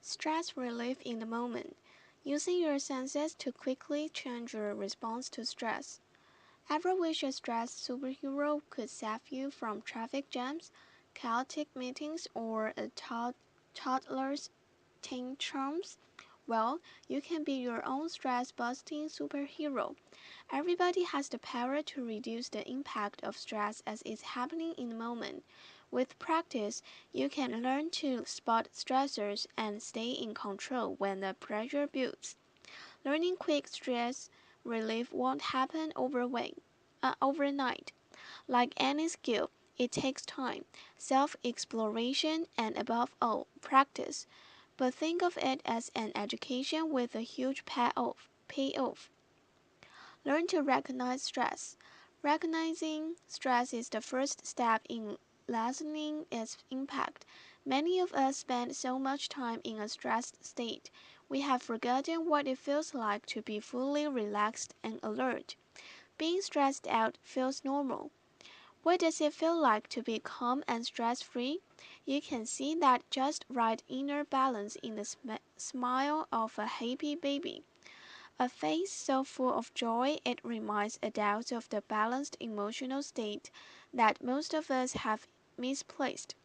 Stress relief in the moment. Using your senses to quickly change your response to stress. Ever wish a stress superhero could save you from traffic jams, chaotic meetings, or a toddler's tantrums? Well, you can be your own stress busting superhero. Everybody has the power to reduce the impact of stress as it's happening in the moment. With practice, you can learn to spot stressors and stay in control when the pressure builds. Learning quick stress relief won't happen overnight. Like any skill, it takes time, self exploration, and above all, practice. But think of it as an education with a huge payoff. Learn to recognize stress. Recognizing stress is the first step in lessening its impact. Many of us spend so much time in a stressed state, we have forgotten what it feels like to be fully relaxed and alert. Being stressed out feels normal. What does it feel like to be calm and stress free? You can see that just right inner balance in the smile of a happy baby. A face so full of joy it reminds adults of the balanced emotional state that most of us have misplaced.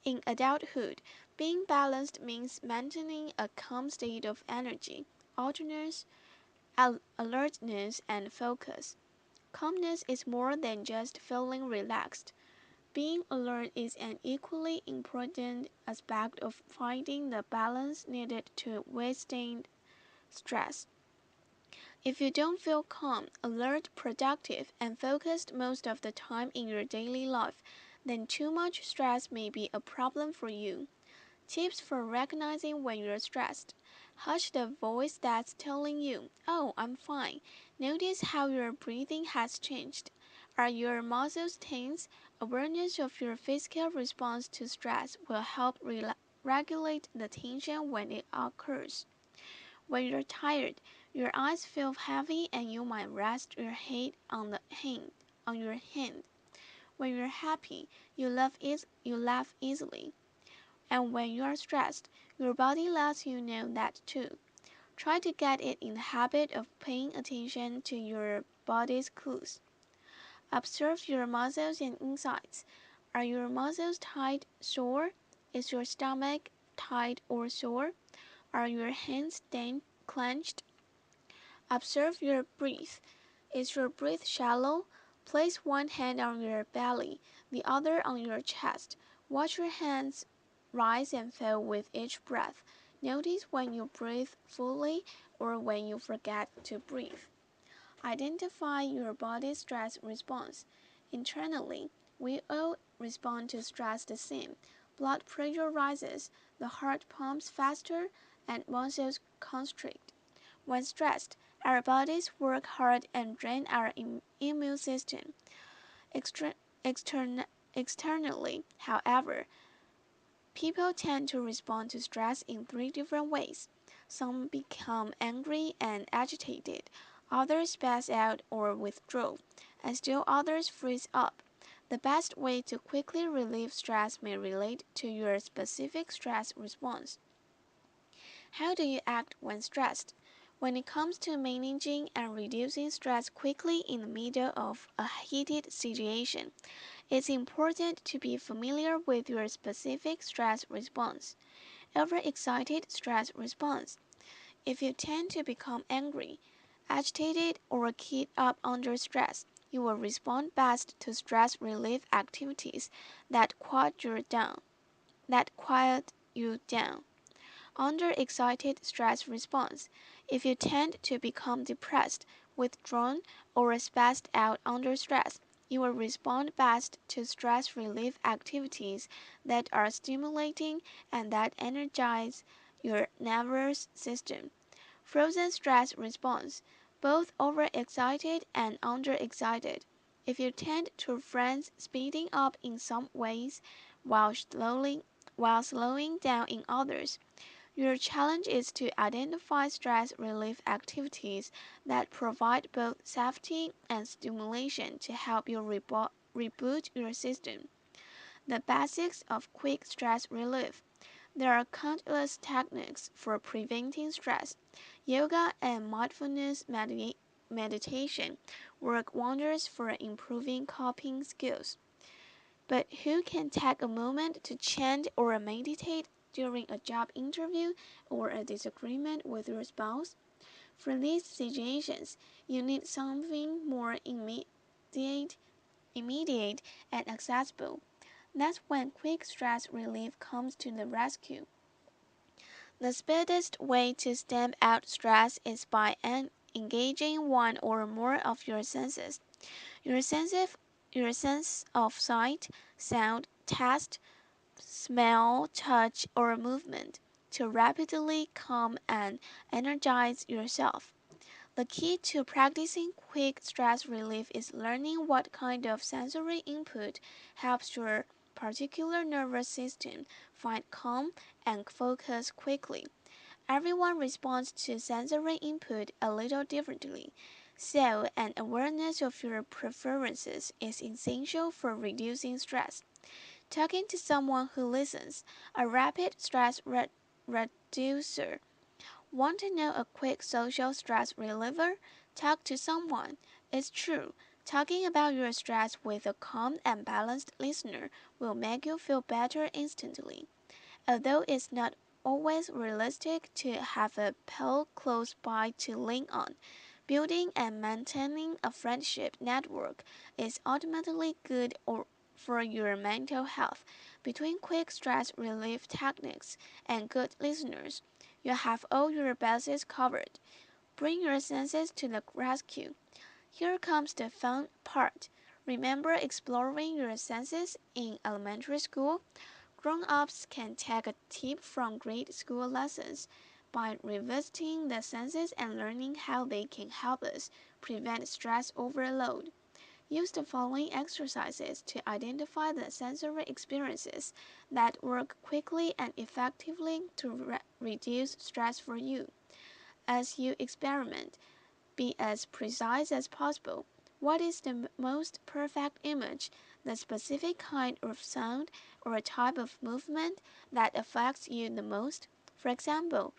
In adulthood, being balanced means maintaining a calm state of energy, alertness, and focus. Calmness is more than just feeling relaxed. Being alert is an equally important aspect of finding the balance needed to withstand stress. If you don't feel calm, alert, productive, and focused most of the time in your daily life, then too much stress may be a problem for you. Tips for recognizing when you're stressed. Hush the voice that's telling you, "Oh, I'm fine." Notice how your breathing has changed. Are your muscles tense? Awareness of your physical response to stress will help regulate the tension when it occurs. When you're tired, your eyes feel heavy and you might rest your head on your hand. When you're happy, you laugh easily. And when you are stressed, your body lets you know that too. Try to get it in the habit of paying attention to your body's clues. Observe your muscles and insides. Are your muscles tight, sore? Is your stomach tight or sore? Are your hands clenched? Observe your breath. Is your breath shallow? Place one hand on your belly, the other on your chest. Watch your hands rise and fall with each breath. Notice when you breathe fully or when you forget to breathe. Identify your body's stress response. Internally, we all respond to stress the same. Blood pressure rises, the heart pumps faster, and muscles constrict. When stressed, our bodies work hard and drain our immune system. Extra- extern- Externally, however, people tend to respond to stress in three different ways. Some become angry and agitated, others space out or withdraw, and still others freeze up. The best way to quickly relieve stress may relate to your specific stress response. How do you act when stressed? When it comes to managing and reducing stress quickly in the middle of a heated situation, it's important to be familiar with your specific stress response. Overexcited stress response. If you tend to become angry, agitated, or keyed up under stress, you will respond best to stress relief activities that quiet you down. Under-excited stress response. If you tend to become depressed, withdrawn, or spaced out under stress, you will respond best to stress relief activities that are stimulating and that energize your nervous system. Frozen stress response, both overexcited and underexcited. If you tend to friends speeding up in some ways while slowing down in others, your challenge is to identify stress relief activities that provide both safety and stimulation to help you reboot your system. The basics of quick stress relief. There are countless techniques for preventing stress. Yoga and mindfulness meditation work wonders for improving coping skills. But who can take a moment to chant or meditate during a job interview or a disagreement with your spouse? For these situations, you need something more immediate and accessible. That's when quick stress relief comes to the rescue. The speediest way to stamp out stress is by engaging one or more of your senses. Your your sense of sight, sound, taste, smell, touch, or movement to rapidly calm and energize yourself. The key to practicing quick stress relief is learning what kind of sensory input helps your particular nervous system find calm and focus quickly. Everyone responds to sensory input a little differently, so an awareness of your preferences is essential for reducing stress. Talking to someone who listens, a rapid stress reducer. Want to know a quick social stress reliever? Talk to someone. It's true. Talking about your stress with a calm and balanced listener will make you feel better instantly. Although it's not always realistic to have a pal close by to lean on, building and maintaining a friendship network is ultimately good for your mental health. Between quick stress relief techniques and good listeners, you have all your bases covered. Bring your senses to the rescue. Here comes the fun part. Remember exploring your senses in elementary school? Grown-ups can take a tip from grade school lessons by revisiting the senses and learning how they can help us prevent stress overload. Use the following exercises to identify the sensory experiences that work quickly and effectively to reduce stress for you. As you experiment, be as precise as possible. What is the most perfect image, the specific kind of sound or type of movement that affects you the most? For example,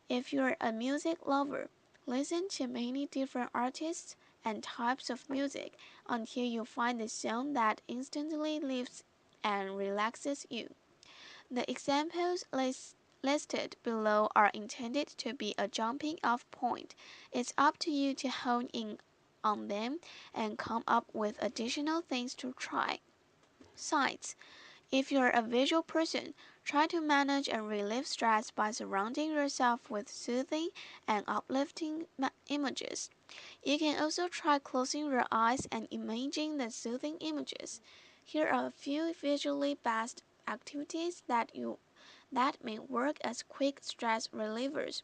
if you're a music lover, listen to many different artists and types of music until you find the sound that instantly lifts and relaxes you. The examples listed below are intended to be a jumping off point. It's up to you to hone in on them and come up with additional things to try. Sights. If you're a visual person, try to manage and relieve stress by surrounding yourself with soothing and uplifting images. You can also try closing your eyes and imagining the soothing images. Here are a few visually based activities that may work as quick stress relievers.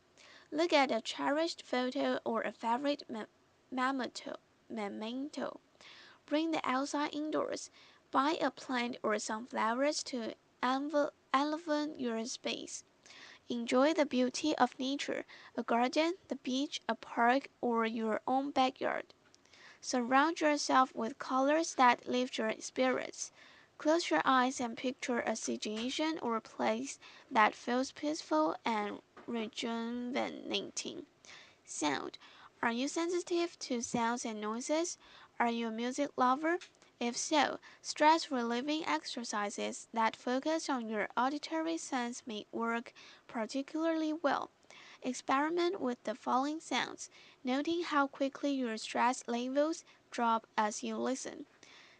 Look at a cherished photo or a favorite memento. Bring the outside indoors. Buy a plant or some flowers to elevate your space. Enjoy the beauty of nature, a garden, the beach, a park, or your own backyard. Surround yourself with colors that lift your spirits. Close your eyes and picture a situation or place that feels peaceful and rejuvenating. Sound. Are you sensitive to sounds and noises? Are you a music lover? If so, stress relieving exercises that focus on your auditory sense may work particularly well. Experiment with the following sounds, noting how quickly your stress levels drop as you listen.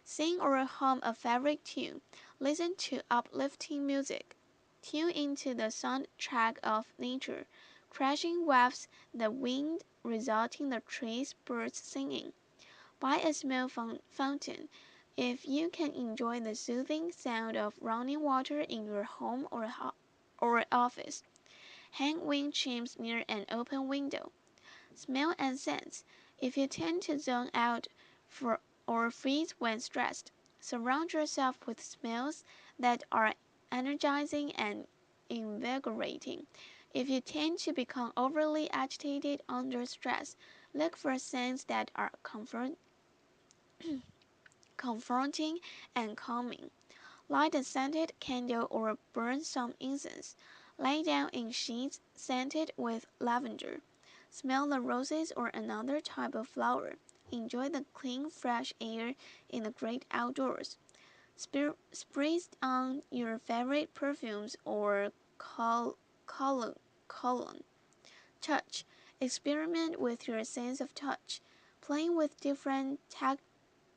Sing or hum a favorite tune. Listen to uplifting music. Tune into the soundtrack of nature. Crashing waves, the wind resulting the trees, birds singing. Buy a small fountain. If you can enjoy the soothing sound of running water in your home or office, hang wind chimes near an open window. Smell and scents. If you tend to zone out or freeze when stressed, surround yourself with smells that are energizing and invigorating. If you tend to become overly agitated under stress, look for scents that are confronting and calming. Light a scented candle or burn some incense. Lay down in sheets scented with lavender. Smell the roses or another type of flower. Enjoy the clean, fresh air in the great outdoors. Spray on your favorite perfumes or cologne. Touch. Experiment with your sense of touch, playing with different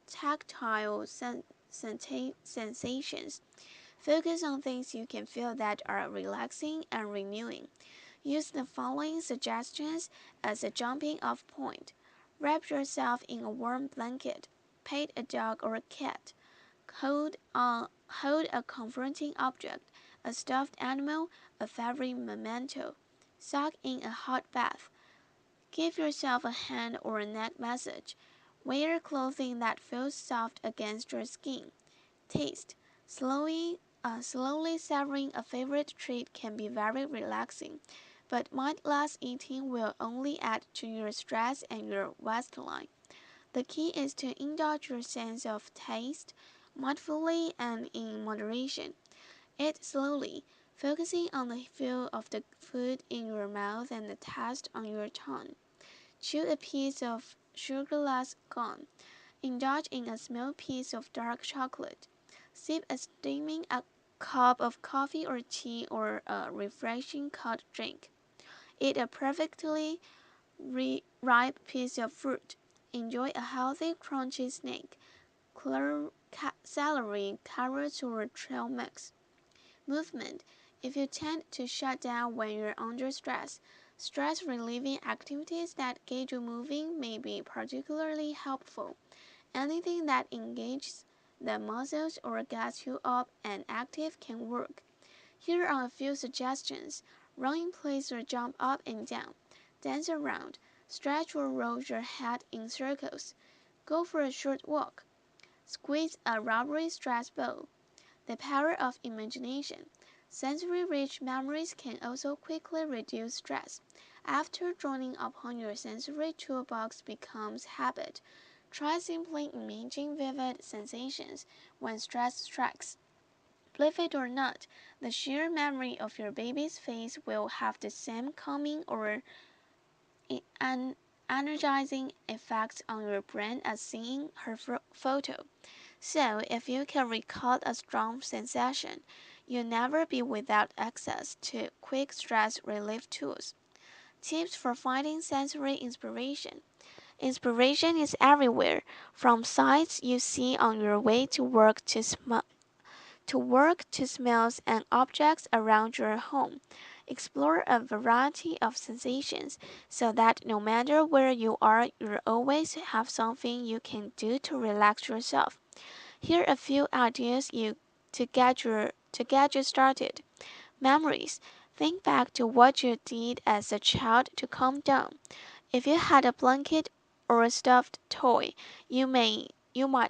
tactile sensations. Focus on things you can feel that are relaxing and renewing. Use the following suggestions as a jumping off point. Wrap yourself in a warm blanket. Pet a dog or a cat. Hold a comforting object, a stuffed animal, a favorite memento. Soak in a hot bath. Give yourself a hand or a neck massage. Wear clothing that feels soft against your skin. Taste. Slowly savoring a favorite treat can be very relaxing, but mindless eating will only add to your stress and your waistline. The key is to indulge your sense of taste mindfully and in moderation. Eat slowly, focusing on the feel of the food in your mouth and the taste on your tongue. Chew a piece of sugarless gum. Indulge in a small piece of dark chocolate. Sip a steaming cup of coffee or tea or a refreshing cold drink. Eat a perfectly ripe piece of fruit. Enjoy a healthy, crunchy snack. Celery, carrots, or trail mix. Movement. If you tend to shut down when you're under stress, stress relieving activities that get you moving may be particularly helpful. Anything that engages the muscles or gets you up and active can work. Here are a few suggestions. Run in place or jump up and down. Dance around. Stretch or roll your head in circles. Go for a short walk. Squeeze a rubbery stress ball. The power of imagination. Sensory-rich memories can also quickly reduce stress. After drawing upon your sensory toolbox becomes habit, try simply imagining vivid sensations when stress strikes. Believe it or not, the sheer memory of your baby's face will have the same calming or energizing effects on your brain as seeing her photo. So, if you can recall a strong sensation, you'll never be without access to quick stress relief tools. Tips for finding sensory inspiration. Inspiration is everywhere, from sights you see on your way to work to smells and objects around your home. Explore a variety of sensations so that no matter where you are, you always have something you can do to relax yourself. Here are a few ideas to get you started. Memories. Think back to what you did as a child to calm down. If you had a blanket or a stuffed toy, you might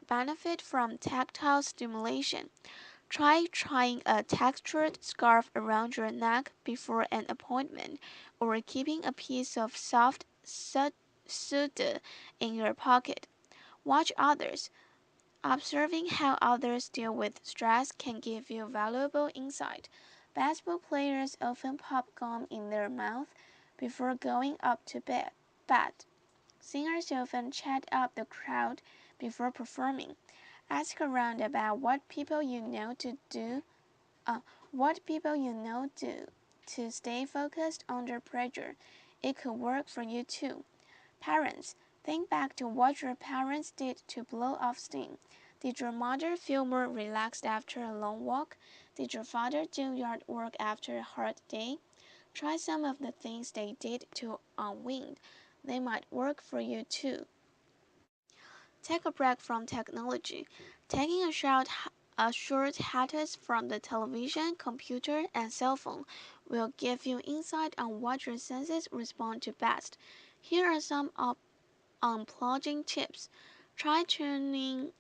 benefit from tactile stimulation. Try trying a textured scarf around your neck before an appointment, or keeping a piece of soft suede in your pocket. Watch others. Observing how others deal with stress can give you valuable insight. Basketball players often pop gum in their mouth before going up to bed. Singers often chat up the crowd before performing. Ask around about what people you know do to stay focused under pressure. It could work for you too. Parents, think back to what your parents did to blow off steam. Did your mother feel more relaxed after a long walk? Did your father do yard work after a hard day? Try some of the things they did to unwind. They might work for you too. Take a break from technology. Taking a short hiatus from the television, computer, and cell phone will give you insight on what your senses respond to best. Here are some unplugging tips. Tuning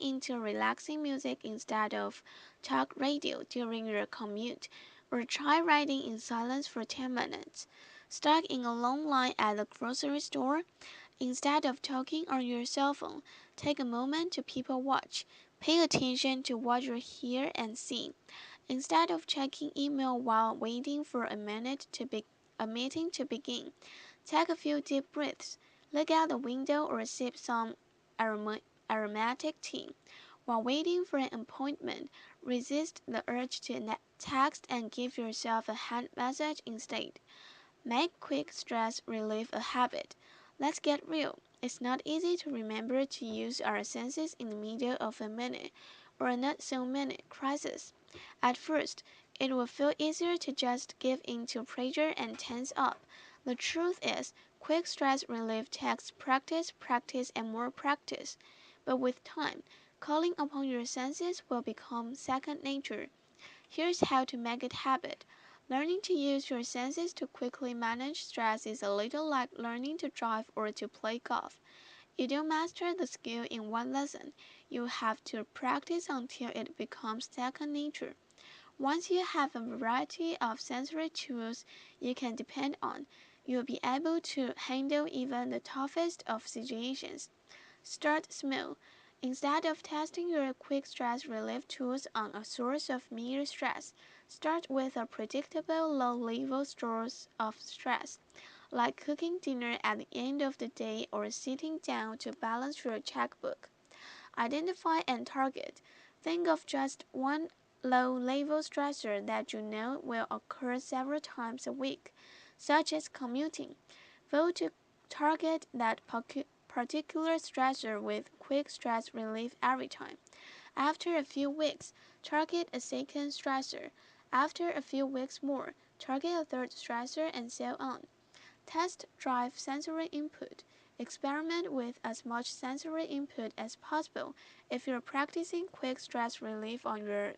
into relaxing music instead of talk radio during your commute, or try riding in silence for 10 minutes. Stuck in a long line at the grocery store? Instead of talking on your cell phone, take a moment to people watch. Pay attention to what you hear and see. Instead of checking email while waiting for a meeting to begin, take a few deep breaths, look out the window or sip some aromatic tea. While waiting for an appointment, resist the urge to text and give yourself a hand massage instead. Make quick stress relief a habit. Let's get real. It's not easy to remember to use our senses in the middle of a minute or a not so minute crisis. At first, it will feel easier to just give in to pressure and tense up. The truth is, quick stress relief takes practice, practice, and more practice. But with time, calling upon your senses will become second nature. Here's how to make it habit. Learning to use your senses to quickly manage stress is a little like learning to drive or to play golf. You don't master the skill in one lesson. You have to practice until it becomes second nature. Once you have a variety of sensory tools you can depend on, you'll be able to handle even the toughest of situations. Start small. Instead of testing your quick stress relief tools on a source of mere stress, start with a predictable low-level source of stress, like cooking dinner at the end of the day or sitting down to balance your checkbook. Identify and target. Think of just one low-level stressor that you know will occur several times a week, such as commuting. Vote to target that particular stressor with quick stress relief every time. After a few weeks, target a second stressor. After a few weeks more, target a third stressor, and so on. Test drive sensory input. Experiment with as much sensory input as possible if you're practicing quick stress relief on your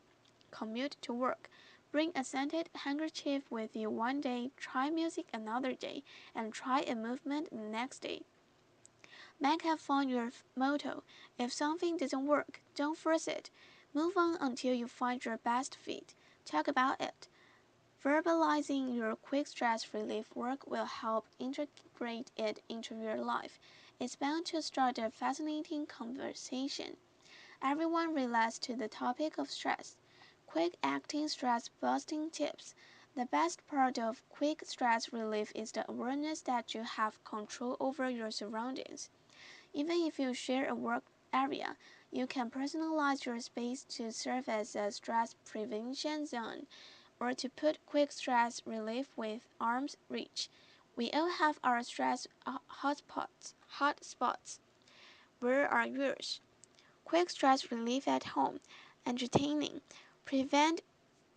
commute to work. Bring a scented handkerchief with you one day, try music another day, and try a movement the next day. Make have fun your motto. If something doesn't work, don't force it. Move on until you find your best fit. Talk about it. Verbalizing your quick stress relief work will help integrate it into your life. It's bound to start a fascinating conversation. Everyone relates to the topic of stress. Quick acting stress busting tips. The best part of quick stress relief is the awareness that you have control over your surroundings. Even if you share a work area, you can personalize your space to serve as a stress prevention zone or to put quick stress relief with arm's reach. We all have our stress hotspots. Where are yours? Quick stress relief at home. Entertaining. Prevent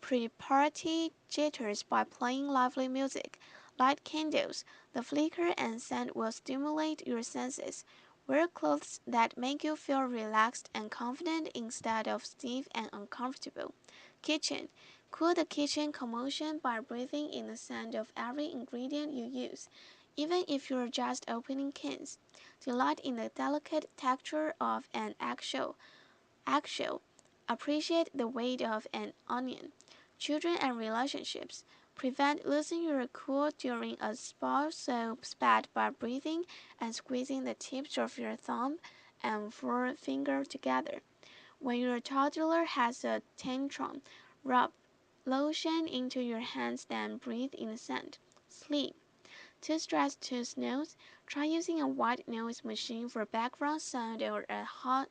pre-party jitters by playing lively music. Light candles. The flicker and scent will stimulate your senses. Wear clothes that make you feel relaxed and confident instead of stiff and uncomfortable. Kitchen. Cool the kitchen commotion by breathing in the scent of every ingredient you use, even if you're just opening cans. Delight in the delicate texture of an eggshell. Appreciate the weight of an onion. Children and relationships. Prevent losing your cool during a spa soap bath by breathing and squeezing the tips of your thumb and forefinger together. When your toddler has a tantrum, rub lotion into your hands, then breathe in the sand. Sleep. Too stressed to snooze? Try using a white noise machine for background sound or a hot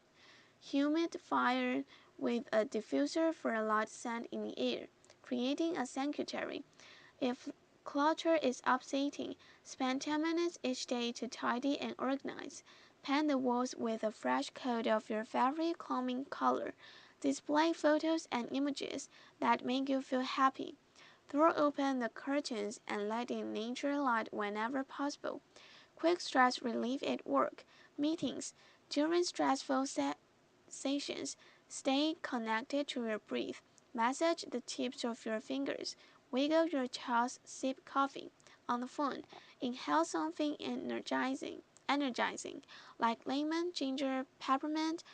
humidifier with a diffuser for a light scent in the air, creating a sanctuary. If clutter is upsetting, spend 10 minutes each day to tidy and organize. Paint the walls with a fresh coat of your favorite calming color. Display photos and images that make you feel happy. Throw open the curtains and let in nature light whenever possible. Quick stress relief at work. Meetings. During stressful sessions, stay connected to your breath. Massage the tips of your fingers. Wiggle your toes, sip coffee. On the phone, inhale something energizing, like lemon, ginger, peppermint,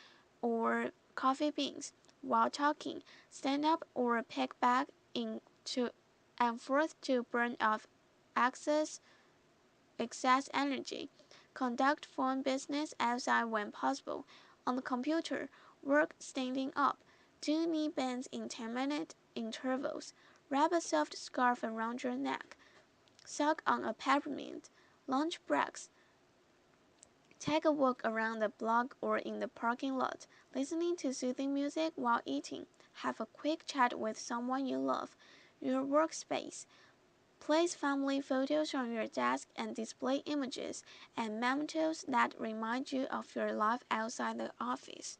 or coffee beans. While talking, stand up or peek back into and forth to burn off excess energy. Conduct phone business outside when possible. On the computer, work standing up. Do knee bends in 10 minutes intervals. Wrap a soft scarf around your neck. Suck on a peppermint. Lunch breaks. Take a walk around the block or in the parking lot, listening to soothing music while eating. Have a quick chat with someone you love. Your workspace. Place family photos on your desk and display images and mementos that remind you of your life outside the office.